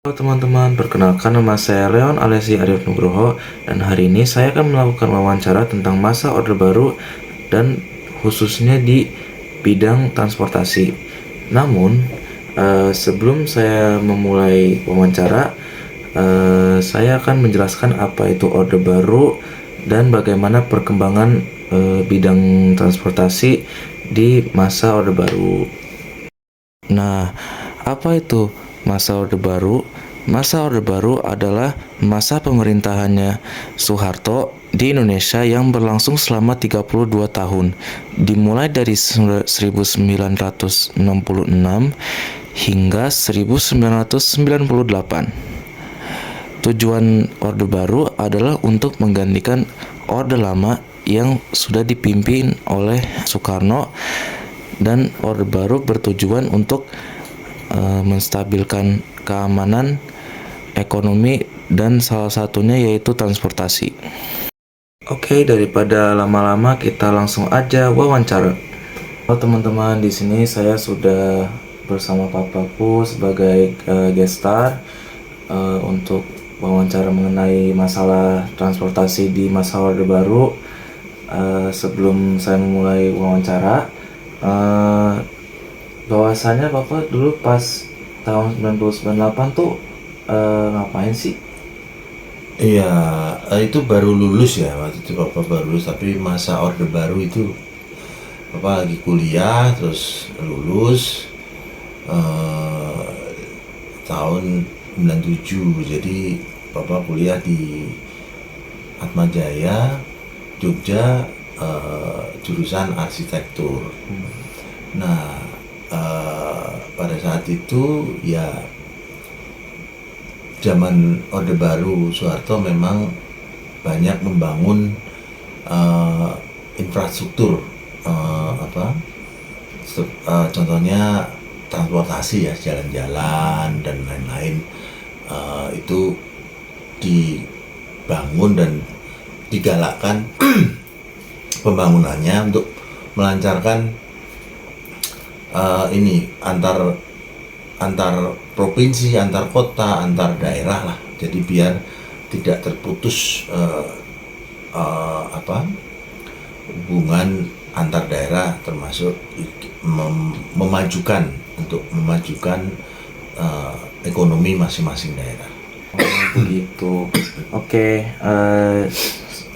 Halo teman-teman, perkenalkan nama saya Leon Alesi Arif Nugroho dan hari ini saya akan melakukan wawancara tentang masa Orde Baru dan khususnya di bidang transportasi. Namun, sebelum saya memulai wawancara, saya akan menjelaskan apa itu Orde Baru dan bagaimana perkembangan bidang transportasi di masa Orde Baru. Nah, apa itu masa Orde Baru? Masa Orde Baru adalah masa pemerintahannya Soeharto di Indonesia yang berlangsung selama 32 tahun, dimulai dari 1966 hingga 1998. Tujuan Orde Baru adalah untuk menggantikan Orde Lama yang sudah dipimpin oleh Soekarno, dan Orde Baru bertujuan untuk menstabilkan keamanan ekonomi dan salah satunya yaitu transportasi. Oke, daripada lama-lama kita langsung aja wawancara. Halo teman-teman, di sini saya sudah bersama papaku sebagai guest star untuk wawancara mengenai masalah transportasi di masa Orde Baru. Sebelum saya memulai wawancara, bahwasannya Bapak dulu pas tahun 1998 tuh ngapain sih? Iya, itu baru lulus ya, waktu itu Bapak baru lulus, tapi masa Orde Baru itu Bapak lagi kuliah, terus lulus eh, tahun 97. Jadi Bapak kuliah di Atmajaya, Jogja, jurusan arsitektur. Nah, pada saat itu ya zaman Orde Baru Soeharto memang banyak membangun infrastruktur, contohnya transportasi ya, jalan-jalan dan lain-lain. Itu dibangun dan digalakkan pembangunannya untuk melancarkan ini antar provinsi, antar kota, antar daerah lah. Jadi biar tidak terputus hubungan antar daerah, termasuk memajukan ekonomi masing-masing daerah. Oh, begitu. Oke,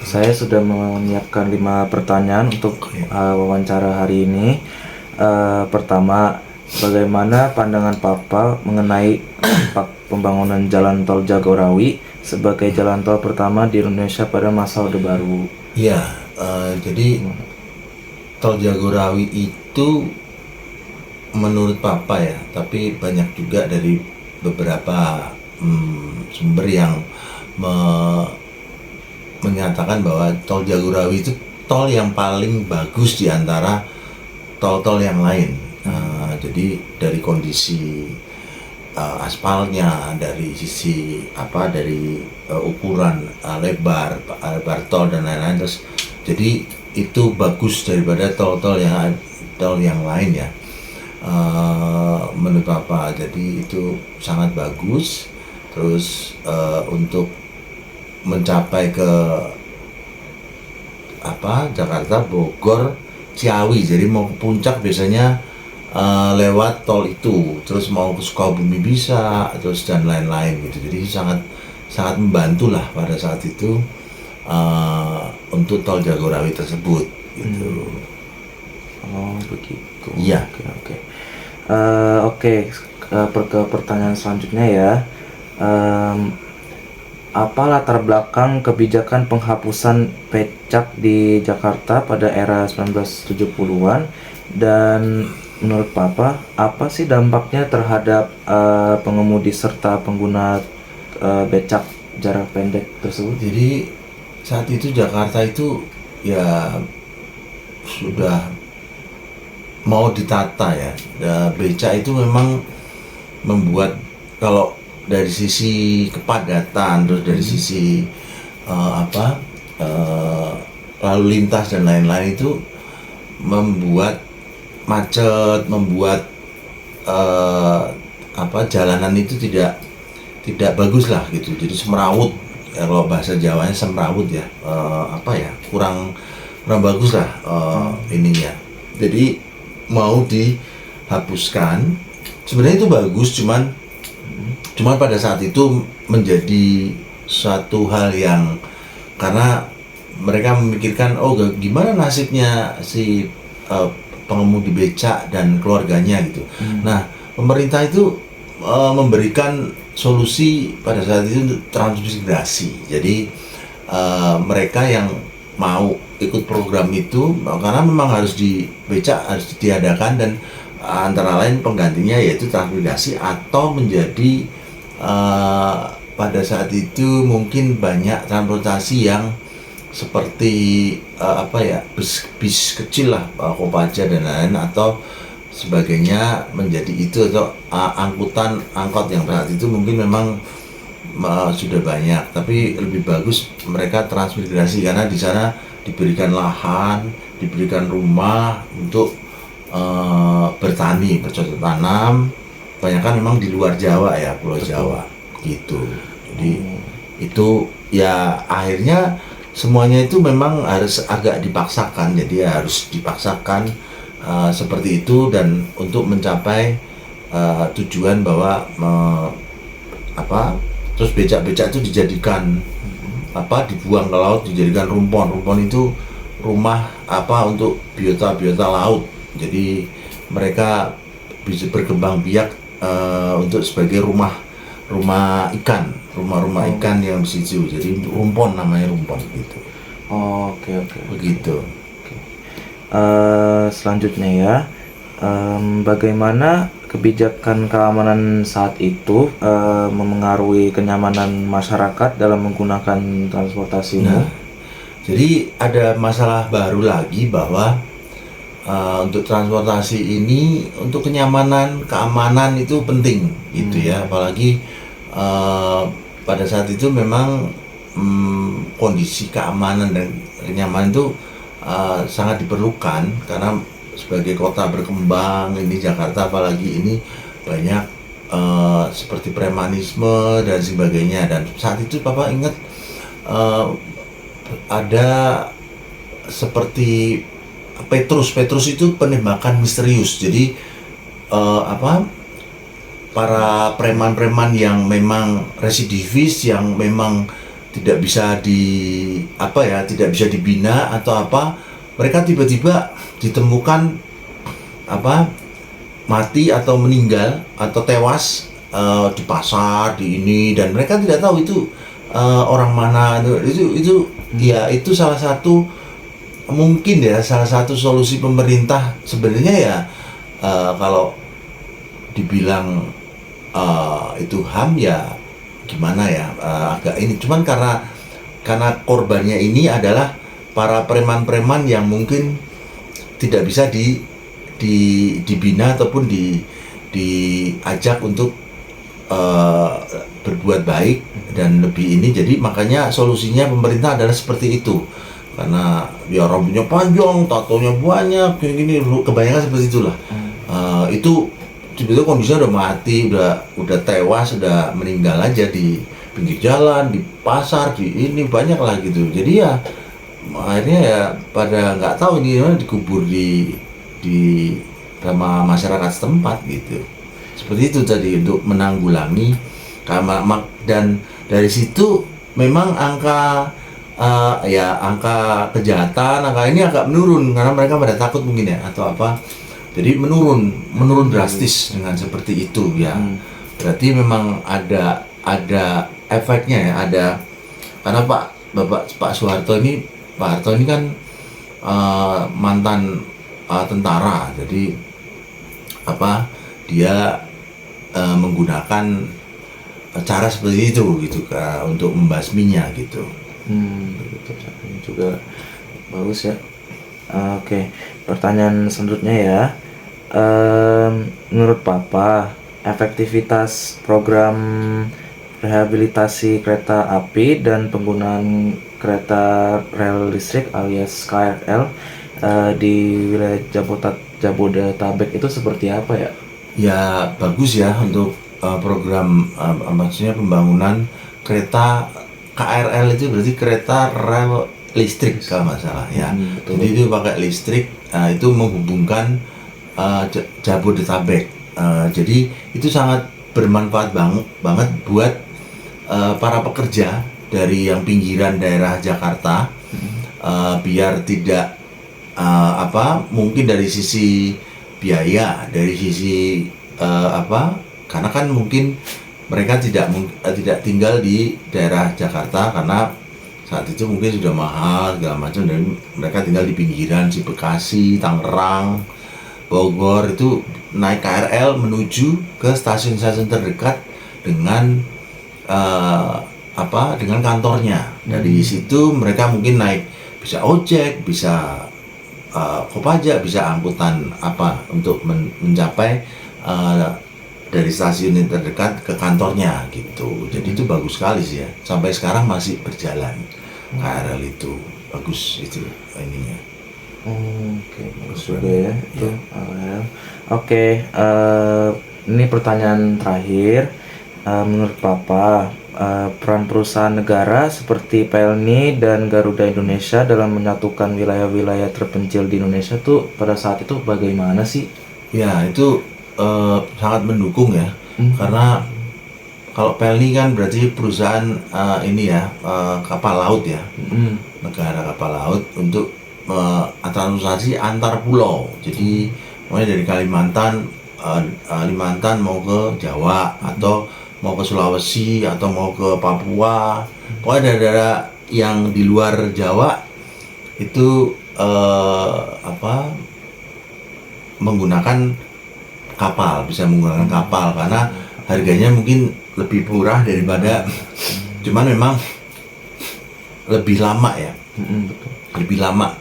saya sudah menyiapkan 5 pertanyaan untuk wawancara hari ini. Pertama, bagaimana pandangan Papa mengenai dampak pembangunan jalan tol Jagorawi sebagai jalan tol pertama di Indonesia pada masa Orde Baru? Iya, jadi tol Jagorawi itu menurut Papa ya, tapi banyak juga dari beberapa sumber yang menyatakan bahwa tol Jagorawi itu tol yang paling bagus di antara tol-tol yang lain. Jadi dari kondisi aspalnya, dari sisi dari ukuran lebar tol dan lain-lain, terus jadi itu bagus daripada tol yang lain ya, menurut Papa. Jadi itu sangat bagus. Terus untuk mencapai ke Jakarta, Bogor, Ciawi, jadi mau ke puncak biasanya lewat tol itu, terus mau ke Sukabumi bisa, terus dan lain-lain gitu. Jadi sangat membantu lah pada saat itu untuk tol Jagorawi tersebut gitu. Oh, begitu. Iya. Oke, ke pertanyaan selanjutnya ya. Apa latar belakang kebijakan penghapusan becak di Jakarta pada era 1970-an, dan menurut Papa apa sih dampaknya terhadap pengemudi serta pengguna becak jarak pendek tersebut? Jadi saat itu Jakarta itu ya sudah mau ditata ya. Becak itu memang membuat, kalau dari sisi kepadatan, terus dari sisi lalu lintas dan lain-lain, itu membuat macet, membuat jalanan itu tidak tidak bagus lah gitu. Jadi semrawut, ya, kalau bahasa Jawanya semrawut ya. Apa ya, kurang kurang bagus lah ininya. Jadi mau dihapuskan. Sebenarnya itu bagus, cuman pada saat itu menjadi suatu hal yang, karena mereka memikirkan, oh gimana nasibnya si pengemudi becak dan keluarganya gitu. Nah, pemerintah itu memberikan solusi pada saat itu untuk transmigrasi. Jadi mereka yang mau ikut program itu, karena memang harus becak harus ditiadakan, dan antara lain penggantinya yaitu transmigrasi atau menjadi pada saat itu mungkin banyak transportasi yang seperti apa ya, bis kecil lah, Kopaja dan lain-lain atau sebagainya, menjadi itu, atau angkot yang saat itu mungkin memang sudah banyak, tapi lebih bagus mereka transmigrasi karena di sana diberikan lahan, diberikan rumah untuk bertani, bercocok tanam. Kebanyakan memang di luar Jawa ya, Pulau Jawa gitu. Jadi itu ya akhirnya semuanya itu memang harus agak dipaksakan. Jadi harus dipaksakan seperti itu, dan untuk mencapai tujuan bahwa terus becak-becak itu dijadikan dibuang ke laut, dijadikan rumpon. Rumpon itu rumah untuk biota laut. Jadi mereka bisa berkembang biak untuk sebagai rumah ikan, rumah ikan yang di situ. Jadi rumpon, namanya rumpon gitu. Oke. Begitu. Selanjutnya ya, bagaimana kebijakan keamanan saat itu memengaruhi kenyamanan masyarakat dalam menggunakan transportasi umum? Nah, jadi ada masalah baru lagi bahwa untuk transportasi ini, untuk kenyamanan, keamanan itu penting gitu ya. Apalagi pada saat itu memang kondisi keamanan dan kenyamanan itu sangat diperlukan, karena sebagai kota berkembang ini Jakarta, apalagi ini banyak seperti premanisme dan sebagainya. Dan saat itu Bapak ingat ada seperti Petrus itu penembakan misterius. Jadi para preman-preman yang memang residivis, yang memang tidak bisa tidak bisa dibina atau mereka tiba-tiba ditemukan mati atau meninggal atau tewas di pasar, di ini, dan mereka tidak tahu itu orang mana. Itu salah satu, mungkin ya, salah satu solusi pemerintah sebenarnya ya. Kalau dibilang itu HAM ya gimana ya, agak ini, cuman karena korbannya ini adalah para preman-preman yang mungkin tidak bisa dibina ataupun diajak untuk berbuat baik dan lebih ini. Jadi makanya solusinya pemerintah adalah seperti itu, karena ya rambutnya panjang, tatonya banyak, kayak gini, kebanyakan seperti itulah. Itu sebetulnya kondisinya udah mati, udah tewas, udah meninggal aja di pinggir jalan, di pasar, di ini, banyak lah gitu. Jadi ya akhirnya ya pada nggak tahu ini dikubur di sama masyarakat setempat gitu. Seperti itu tadi, untuk menanggulangi. Dan dari situ memang angka kejahatan, angka ini agak menurun karena mereka pada takut mungkin ya, atau jadi menurun drastis dengan seperti itu ya. Berarti memang ada efeknya ya, ada, karena Pak Harto ini kan mantan tentara. Jadi dia menggunakan cara seperti itu gitu untuk membasminya gitu. Ini juga bagus ya. Oke, pertanyaan selanjutnya ya. Menurut Papa, efektivitas program rehabilitasi kereta api dan penggunaan kereta rel listrik alias KRL di wilayah Jabodetabek itu seperti apa ya? Ya bagus ya, untuk program maksudnya pembangunan kereta KRL itu berarti kereta rel listrik kalau nggak salah ya. Betul. Jadi itu pakai listrik, itu menghubungkan Jabodetabek. Jadi itu sangat bermanfaat banget buat para pekerja dari yang pinggiran daerah Jakarta, biar tidak mungkin dari sisi biaya, dari sisi karena kan mungkin mereka tidak tinggal di daerah Jakarta karena saat itu mungkin sudah mahal segala macam, dan mereka tinggal di pinggiran si Bekasi, Tangerang, Bogor, itu naik KRL menuju ke stasiun-stasiun terdekat dengan dengan kantornya. Dari situ mereka mungkin naik bisa ojek, bisa Kopaja, bisa angkutan untuk mencapai dari stasiun yang terdekat ke kantornya gitu. Jadi itu bagus sekali sih ya. Sampai sekarang masih berjalan KRL itu. Bagus itu ininya. Oke, bagus juga ya itu. Oke, ini pertanyaan terakhir. Menurut Papa, peran perusahaan negara seperti Pelni dan Garuda Indonesia dalam menyatukan wilayah-wilayah terpencil di Indonesia tuh pada saat itu bagaimana sih? Ya, itu sangat mendukung ya. Karena kalau Pelni kan berarti perusahaan kapal laut ya. Negara kapal laut untuk transportasi antar pulau. Jadi mulai dari Kalimantan mau ke Jawa, atau mau ke Sulawesi, atau mau ke Papua, pokoknya daerah yang di luar Jawa itu menggunakan kapal, bisa menggunakan kapal karena harganya mungkin lebih murah daripada cuman memang lebih lama ya. Lebih lama,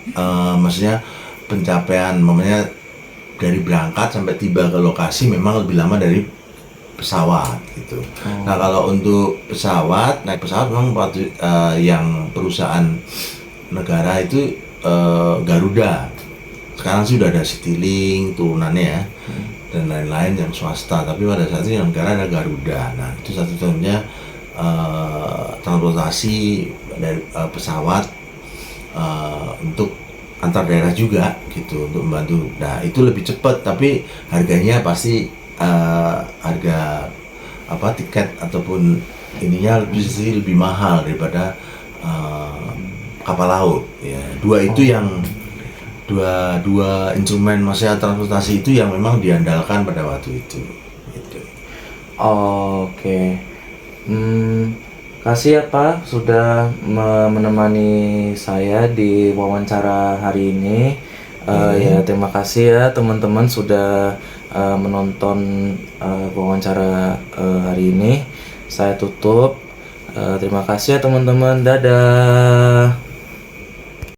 maksudnya pencapaian dari berangkat sampai tiba ke lokasi memang lebih lama dari pesawat gitu. Nah, kalau untuk naik pesawat memang yang perusahaan negara itu Garuda. Sekarang sih udah ada Citylink turunannya ya, dan lain-lain yang swasta. Tapi pada saat itu yang negara ada Garuda. Nah, itu satu-satunya transportasi dari pesawat untuk antar daerah juga gitu, untuk membantu. Nah, itu lebih cepat, tapi harganya pasti harga tiket ataupun ininya lebih mahal daripada kapal laut ya. Dua instrumen masalah transportasi itu yang memang diandalkan pada waktu itu gitu. Oke. Kasih ya Pak sudah menemani saya di wawancara hari ini. Ya terima kasih ya teman-teman sudah menonton wawancara hari ini. Saya tutup. Terima kasih ya teman-teman. Dadah.